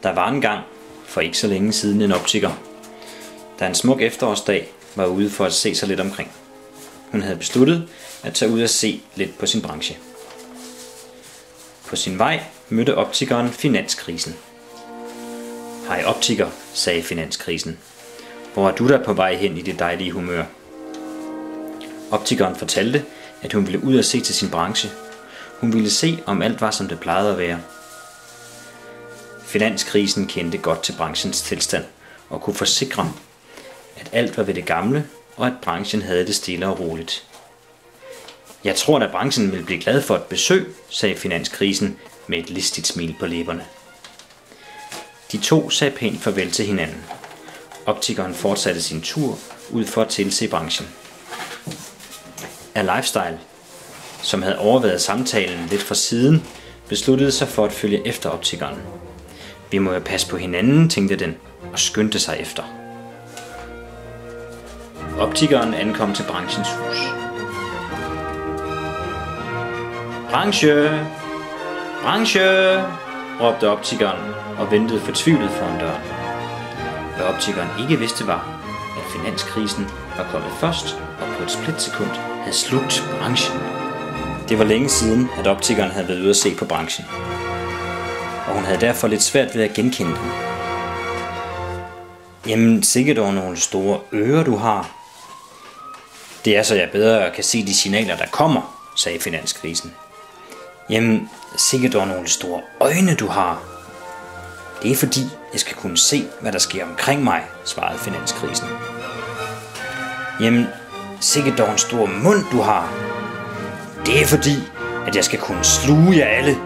Der var engang, for ikke så længe siden, en optiker, der en smuk efterårsdag var ude for at se sig lidt omkring. Hun havde besluttet at tage ud og se lidt på sin branche. På sin vej mødte optikeren finanskrisen. Hej optiker, sagde finanskrisen. Hvor er du der på vej hen i det dejlige humør? Optikeren fortalte, at hun ville ud og se til sin branche. Hun ville se, om alt var, som det plejede at være. Finanskrisen kendte godt til branchens tilstand og kunne forsikre, at alt var ved det gamle, og at branchen havde det stille og roligt. Jeg tror, at branchen ville blive glad for et besøg, sagde finanskrisen med et listigt smil på læberne. De to sagde pænt farvel til hinanden. Optikeren fortsatte sin tur ud for at tilse branchen. A Lifestyle, som havde overværet samtalen lidt fra siden, besluttede sig for at følge efter optikeren. Vi må jo passe på hinanden, tænkte den, og skyndte sig efter. Optikeren ankom til branchens hus. Branche! Branche! Råbte optikeren og ventede fortvivlet foran døren. Hvad optikeren ikke vidste var, at finanskrisen var kommet først og på et splitsekund havde slugt branchen. Det var længe siden, at optikeren havde været ude at se på branchen, og hun havde derfor lidt svært ved at genkende den. Jamen, sikkert dog nogle store ører du har. Det er så jeg bedre kan se de signaler der kommer, sagde finanskrisen. Jamen, sikkert dog nogle store øjne du har. Det er fordi, jeg skal kunne se, hvad der sker omkring mig, svarede finanskrisen. Jamen, sikkert dog en stor mund du har. Det er fordi, at jeg skal kunne sluge jer alle,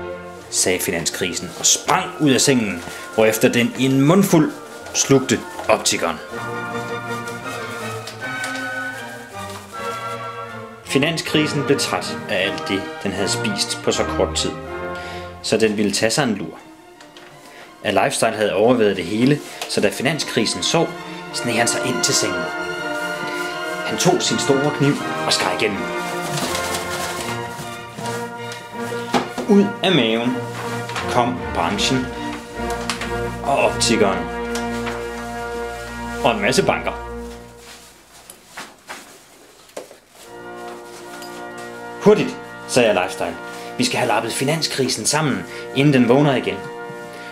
sagde finanskrisen og sprang ud af sengen, hvorefter den i en mundfuld slugte optikeren. Finanskrisen blev træt af alt det, den havde spist på så kort tid, så den ville tage sig en lur. A Lifestyle havde overvejet det hele, så da finanskrisen sov, sneg han sig ind til sengen. Han tog sin store kniv og skar igennem. Ud af maven kom branchen og optikeren og en masse banker. Hurtigt, sagde A Lifestyle. Vi skal have lappet finanskrisen sammen, inden den vågner igen.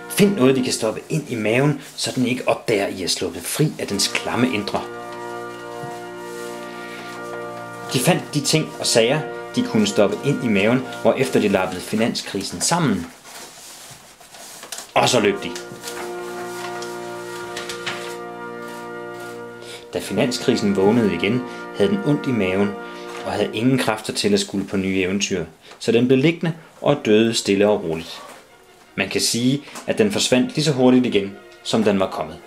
Find noget, vi kan stoppe ind i maven, så den ikke opdager, I er sluppet fri af dens klamme indre. De fandt de ting og sager, de kunne stoppe ind i maven, hvorefter de lappede finanskrisen sammen. Og så løb de. Da finanskrisen vågnede igen, havde den ondt i maven og havde ingen kræfter til at skulle på nye eventyr, så den blev liggende og døde stille og roligt. Man kan sige, at den forsvandt lige så hurtigt igen, som den var kommet.